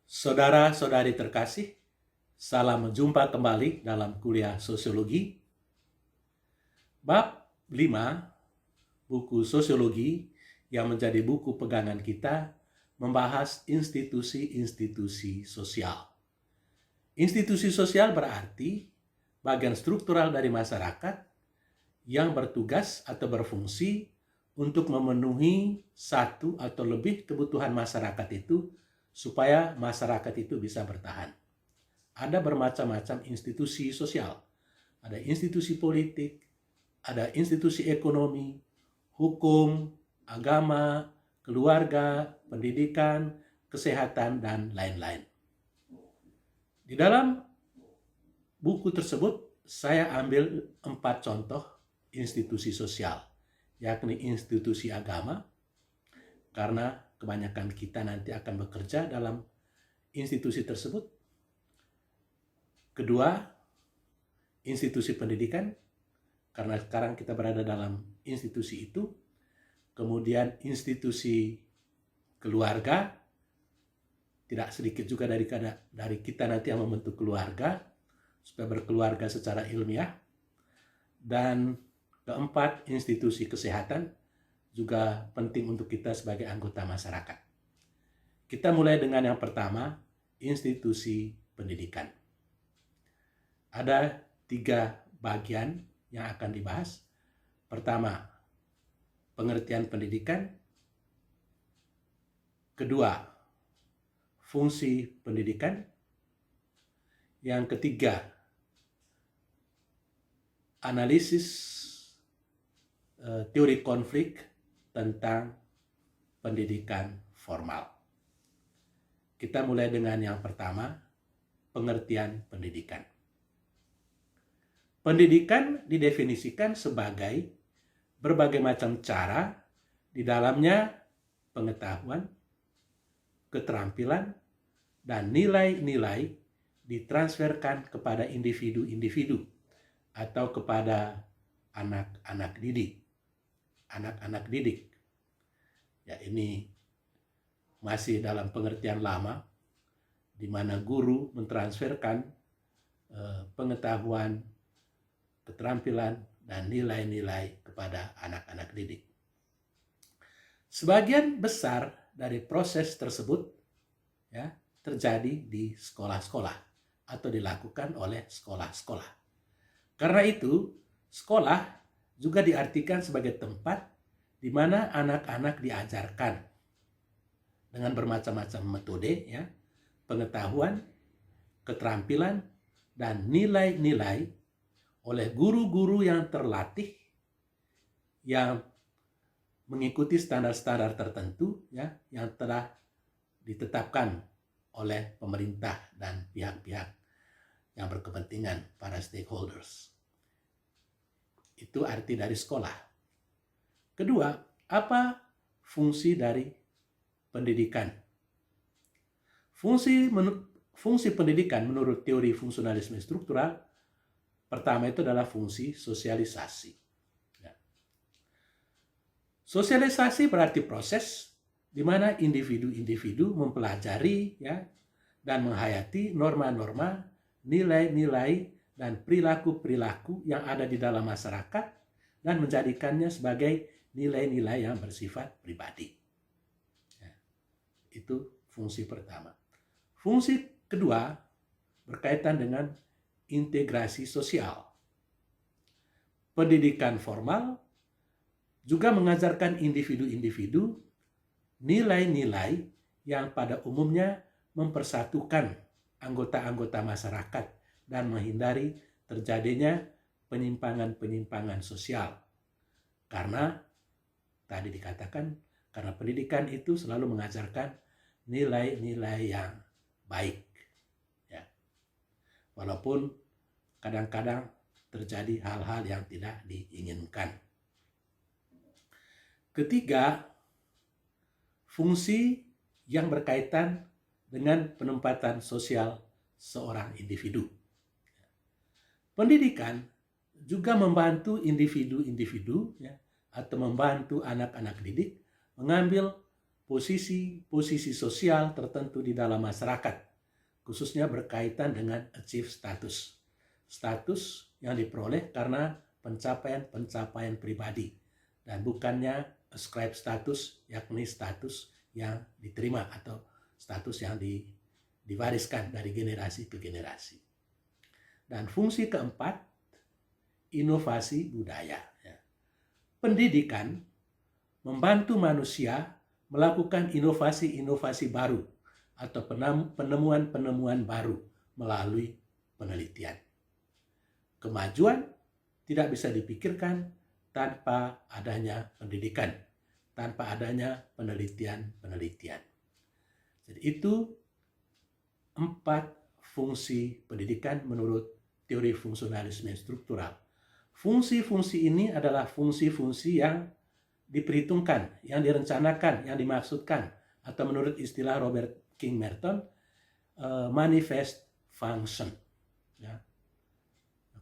Saudara-saudari terkasih, salam jumpa kembali dalam kuliah sosiologi. Bab 5, buku sosiologi yang menjadi buku pegangan kita, membahas institusi-institusi sosial. Institusi sosial berarti bagian struktural dari masyarakat yang bertugas atau berfungsi untuk memenuhi satu atau lebih kebutuhan masyarakat itu supaya masyarakat itu bisa bertahan. Ada bermacam-macam institusi sosial. Ada institusi politik, ada institusi ekonomi, hukum, agama, keluarga, pendidikan, kesehatan, dan lain-lain. Di dalam buku tersebut, saya ambil 4 contoh institusi sosial, yakni institusi agama, karena kebanyakan kita nanti akan bekerja dalam institusi tersebut. Kedua, institusi pendidikan, karena sekarang kita berada dalam institusi itu. Kemudian institusi keluarga, tidak sedikit juga dari kita nanti yang membentuk keluarga, supaya berkeluarga secara ilmiah. Dan keempat, institusi kesehatan, juga penting untuk kita sebagai anggota masyarakat. Kita mulai dengan yang pertama, institusi pendidikan. Ada 3 bagian yang akan dibahas. Pertama, pengertian pendidikan. Kedua, fungsi pendidikan. Yang ketiga, analisis teori konflik tentang pendidikan formal. Kita mulai dengan yang pertama, pengertian pendidikan. Pendidikan didefinisikan sebagai berbagai macam cara di dalamnya pengetahuan, keterampilan, dan nilai-nilai ditransferkan kepada individu-individu atau kepada anak-anak didik. Ya, ini masih dalam pengertian lama, di mana guru mentransferkan pengetahuan, keterampilan, dan nilai-nilai kepada anak-anak didik. Sebagian besar dari proses tersebut ya, terjadi di sekolah-sekolah atau dilakukan oleh sekolah-sekolah. Karena itu, sekolah juga diartikan sebagai tempat di mana anak-anak diajarkan dengan bermacam-macam metode, ya, pengetahuan, keterampilan, dan nilai-nilai oleh guru-guru yang terlatih, yang mengikuti standar-standar tertentu, ya, yang telah ditetapkan oleh pemerintah dan pihak-pihak yang berkepentingan, para stakeholders. Itu arti dari sekolah. Kedua, apa fungsi dari pendidikan? Fungsi pendidikan menurut teori fungsionalisme struktural, pertama itu adalah fungsi sosialisasi. Ya. Sosialisasi berarti proses di mana individu-individu mempelajari, ya, dan menghayati norma-norma, nilai-nilai, dan perilaku-perilaku yang ada di dalam masyarakat dan menjadikannya sebagai nilai-nilai yang bersifat pribadi. Ya, itu fungsi pertama. Fungsi kedua berkaitan dengan integrasi sosial. Pendidikan formal juga mengajarkan individu-individu nilai-nilai yang pada umumnya mempersatukan anggota-anggota masyarakat dan menghindari terjadinya penyimpangan-penyimpangan sosial. Karena tadi dikatakan, karena pendidikan itu selalu mengajarkan nilai-nilai yang baik. Ya. Walaupun kadang-kadang terjadi hal-hal yang tidak diinginkan. Ketiga, fungsi yang berkaitan dengan penempatan sosial seorang individu. Pendidikan juga membantu individu-individu, ya, atau membantu anak-anak didik mengambil posisi sosial tertentu di dalam masyarakat, khususnya berkaitan dengan achieve status. Status yang diperoleh karena pencapaian pribadi dan bukannya ascribe status, yakni status yang diterima atau status yang diwariskan dari generasi ke generasi. Dan fungsi keempat, inovasi budaya. Pendidikan membantu manusia melakukan inovasi-inovasi baru atau penemuan-penemuan baru melalui penelitian. Kemajuan tidak bisa dipikirkan tanpa adanya pendidikan, tanpa adanya penelitian-penelitian. Jadi itu 4 fungsi pendidikan menurut teori fungsionalisme struktural. Fungsi-fungsi ini adalah fungsi-fungsi yang diperhitungkan, yang direncanakan, yang dimaksudkan, atau menurut istilah Robert King Merton, manifest function. Ya.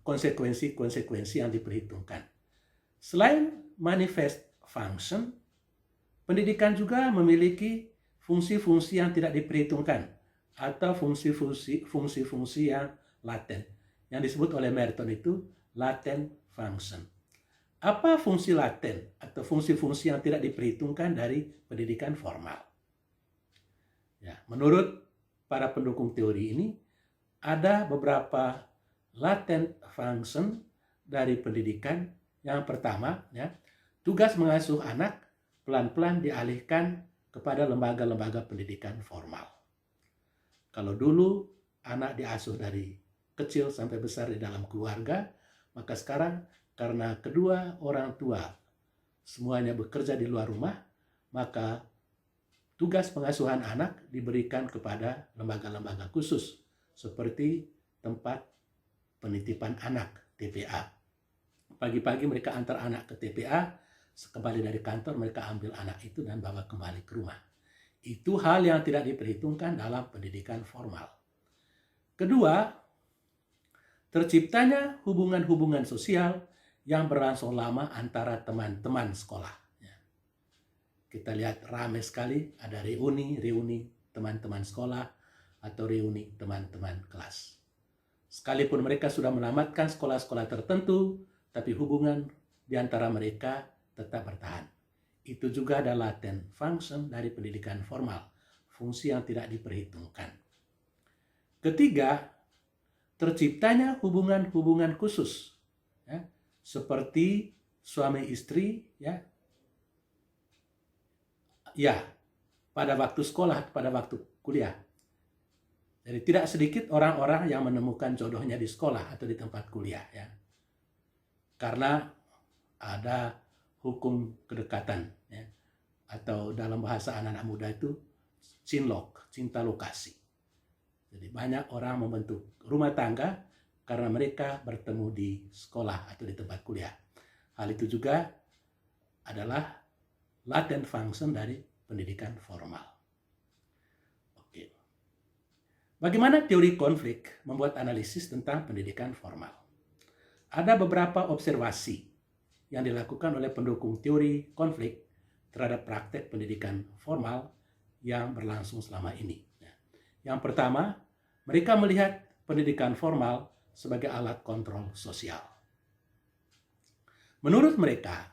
Konsekuensi-konsekuensi yang diperhitungkan. Selain manifest function, pendidikan juga memiliki fungsi-fungsi yang tidak diperhitungkan atau fungsi-fungsi yang laten. Yang disebut oleh Merton itu latent function. Apa fungsi laten atau fungsi-fungsi yang tidak diperhitungkan dari pendidikan formal? Ya, menurut para pendukung teori ini, ada beberapa latent function dari pendidikan. Yang pertama, ya, tugas mengasuh anak pelan-pelan dialihkan kepada lembaga-lembaga pendidikan formal. Kalau dulu anak diasuh dari kecil sampai besar di dalam keluarga, maka sekarang karena kedua orang tua semuanya bekerja di luar rumah, maka tugas pengasuhan anak diberikan kepada lembaga-lembaga khusus seperti tempat penitipan anak, TPA. Pagi-pagi mereka antar anak ke TPA, kembali dari kantor mereka ambil anak itu dan bawa kembali ke rumah. Itu hal yang tidak diperhitungkan dalam pendidikan formal. Kedua, terciptanya hubungan-hubungan sosial yang berlangsung lama antara teman-teman sekolah. Kita lihat ramai sekali ada reuni teman-teman sekolah atau reuni teman-teman kelas. Sekalipun mereka sudah menamatkan sekolah-sekolah tertentu, tapi hubungan di antara mereka tetap bertahan. Itu juga adalah latent function dari pendidikan formal, fungsi yang tidak diperhitungkan. Ketiga, terciptanya hubungan-hubungan khusus, ya, seperti suami istri, pada waktu sekolah, pada waktu kuliah. Jadi tidak sedikit orang-orang yang menemukan jodohnya di sekolah atau di tempat kuliah, ya. Karena ada hukum kedekatan, ya. Atau dalam bahasa anak-anak muda itu cinlok, cinta lokasi. Jadi banyak orang membentuk rumah tangga karena mereka bertemu di sekolah atau di tempat kuliah. Hal itu juga adalah latent function dari pendidikan formal. Bagaimana teori konflik membuat analisis tentang pendidikan formal? Ada beberapa observasi yang dilakukan oleh pendukung teori konflik terhadap praktek pendidikan formal yang berlangsung selama ini. Yang pertama, mereka melihat pendidikan formal sebagai alat kontrol sosial. Menurut mereka,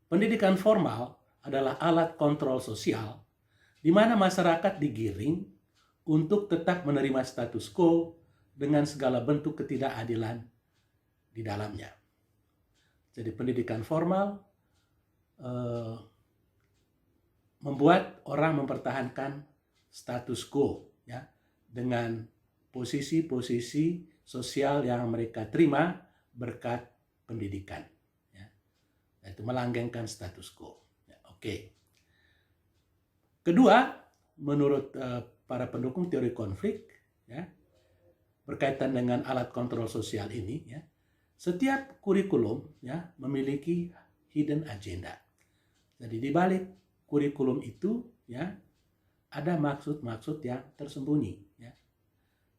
pendidikan formal adalah alat kontrol sosial di mana masyarakat digiring untuk tetap menerima status quo dengan segala bentuk ketidakadilan di dalamnya. Jadi pendidikan formal membuat orang mempertahankan status quo, ya, dengan posisi-posisi sosial yang mereka terima berkat pendidikan, ya. Itu melanggengkan status quo. Ya, oke. Kedua, menurut para pendukung teori konflik, ya, berkaitan dengan alat kontrol sosial ini, ya, setiap kurikulum, ya, memiliki hidden agenda. Jadi di balik kurikulum itu, ya, ada maksud-maksud yang tersembunyi, ya.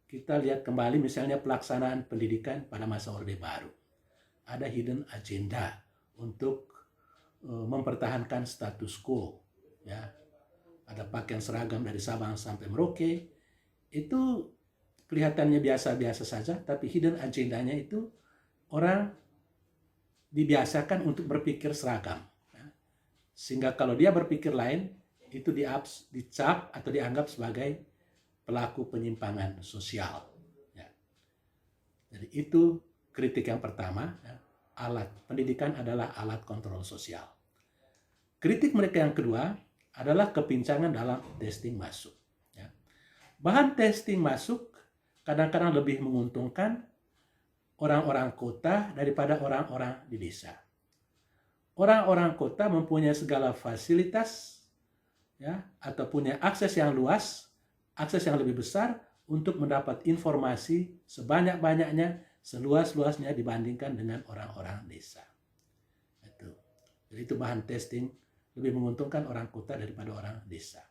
Kita lihat kembali misalnya pelaksanaan pendidikan pada masa Orde Baru. Ada hidden agenda untuk mempertahankan status quo, ya. ada pakaian seragam dari Sabang sampai Merauke, itu kelihatannya biasa-biasa saja, tapi hidden agendanya itu orang dibiasakan untuk berpikir seragam. Sehingga kalau dia berpikir lain, itu dicap atau dianggap sebagai pelaku penyimpangan sosial. Ya. Jadi itu kritik yang pertama, ya. Alat pendidikan adalah alat kontrol sosial. Kritik mereka yang kedua adalah kepincangan dalam testing masuk. Ya. Bahan testing masuk kadang-kadang lebih menguntungkan orang-orang kota daripada orang-orang di desa. Orang-orang kota mempunyai segala fasilitas, ya, atau punya akses yang luas, akses yang lebih besar untuk mendapat informasi sebanyak-banyaknya, seluas-luasnya dibandingkan dengan orang-orang desa. Jadi itu bahan testing lebih menguntungkan orang kota daripada orang desa.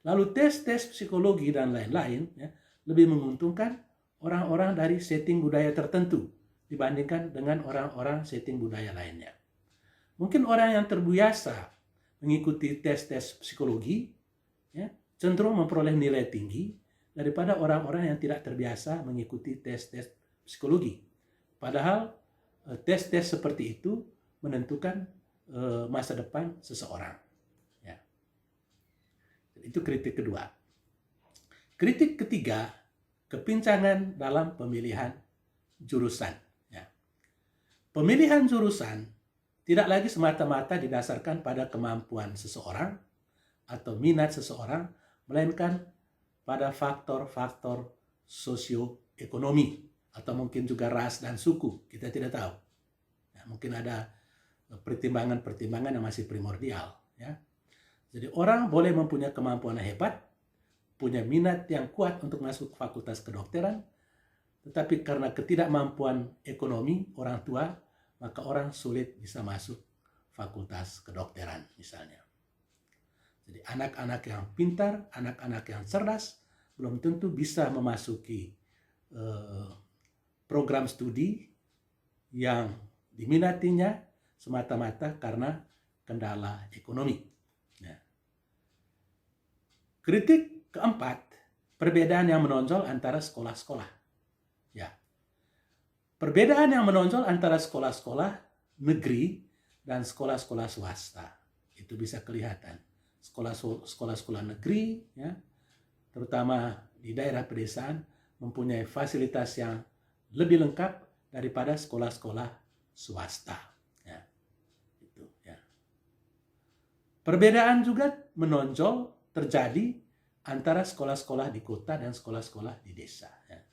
Lalu tes-tes psikologi dan lain-lain, ya, lebih menguntungkan orang-orang dari setting budaya tertentu dibandingkan dengan orang-orang setting budaya lainnya. Mungkin orang yang terbiasa mengikuti tes-tes psikologi, ya, cenderung memperoleh nilai tinggi daripada orang-orang yang tidak terbiasa mengikuti tes-tes psikologi. Padahal tes-tes seperti itu menentukan masa depan seseorang. Ya. Itu kritik kedua. Kritik ketiga, kepincangan dalam pemilihan jurusan. Ya. Pemilihan jurusan tidak lagi semata-mata didasarkan pada kemampuan seseorang atau minat seseorang, melainkan pada faktor-faktor sosioekonomi atau mungkin juga ras dan suku. Kita tidak tahu. Ya, mungkin ada pertimbangan-pertimbangan yang masih primordial. Ya. Jadi orang boleh mempunyai kemampuan yang hebat, punya minat yang kuat untuk masuk fakultas kedokteran, tetapi karena ketidakmampuan ekonomi orang tua, maka orang sulit bisa masuk fakultas kedokteran misalnya. Jadi anak-anak yang pintar, anak-anak yang cerdas, belum tentu bisa memasuki program studi yang diminatinya semata-mata karena kendala ekonomi. Nah. Kritik keempat, perbedaan yang menonjol antara sekolah-sekolah. Ya. Perbedaan yang menonjol antara sekolah-sekolah negeri dan sekolah-sekolah swasta. Itu bisa kelihatan. Sekolah-sekolah negeri, ya, terutama di daerah pedesaan, mempunyai fasilitas yang lebih lengkap daripada sekolah-sekolah swasta. Ya. Itu, ya. Perbedaan juga menonjol terjadi antara sekolah-sekolah di kota dan sekolah-sekolah di desa. Ya.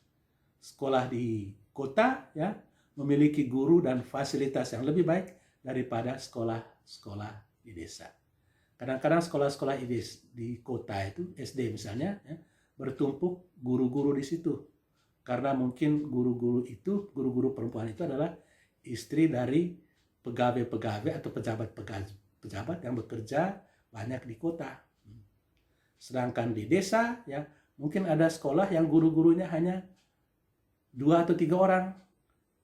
Sekolah di kota, ya, memiliki guru dan fasilitas yang lebih baik daripada sekolah-sekolah di desa. Kadang-kadang sekolah-sekolah di kota itu, SD misalnya, ya, bertumpuk guru-guru di situ. Karena mungkin guru-guru perempuan itu adalah istri dari pegawai-pegawai atau pejabat yang bekerja banyak di kota. Sedangkan di desa, ya, mungkin ada sekolah yang guru-gurunya hanya 2 atau 3 orang.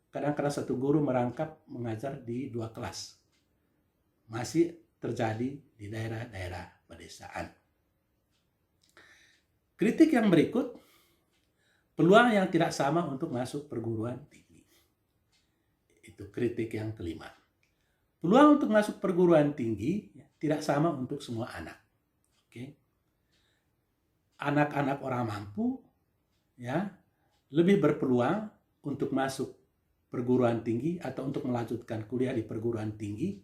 Kadang-kadang satu guru merangkap mengajar di 2 kelas. Masih terjadi di daerah-daerah pedesaan. Kritik yang berikut, peluang yang tidak sama untuk masuk perguruan tinggi. Itu kritik yang kelima. Peluang untuk masuk perguruan tinggi, ya, tidak sama untuk semua anak. Oke. Anak-anak orang mampu, ya, lebih berpeluang untuk masuk perguruan tinggi atau untuk melanjutkan kuliah di perguruan tinggi,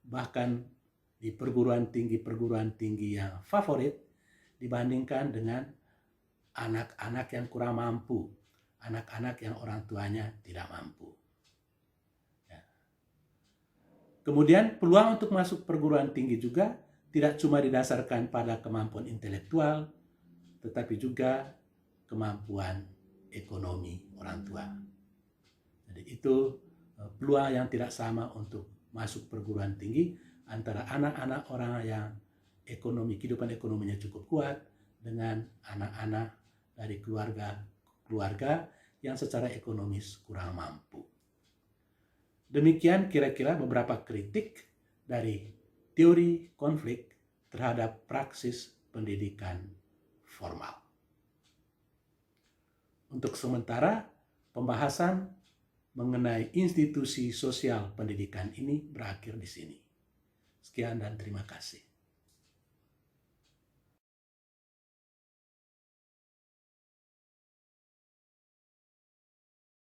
bahkan di perguruan tinggi yang favorit dibandingkan dengan anak-anak yang kurang mampu, anak-anak yang orang tuanya tidak mampu. Ya. Kemudian peluang untuk masuk perguruan tinggi juga tidak cuma didasarkan pada kemampuan intelektual, tetapi juga kemampuan ekonomi orang tua. Jadi itu peluang yang tidak sama untuk masuk perguruan tinggi antara anak-anak orang yang kehidupan ekonominya cukup kuat dengan anak-anak dari keluarga yang secara ekonomis kurang mampu. Demikian kira-kira beberapa kritik dari teori konflik terhadap praksis pendidikan formal. Untuk sementara, pembahasan mengenai institusi sosial pendidikan ini berakhir di sini. Sekian dan terima kasih.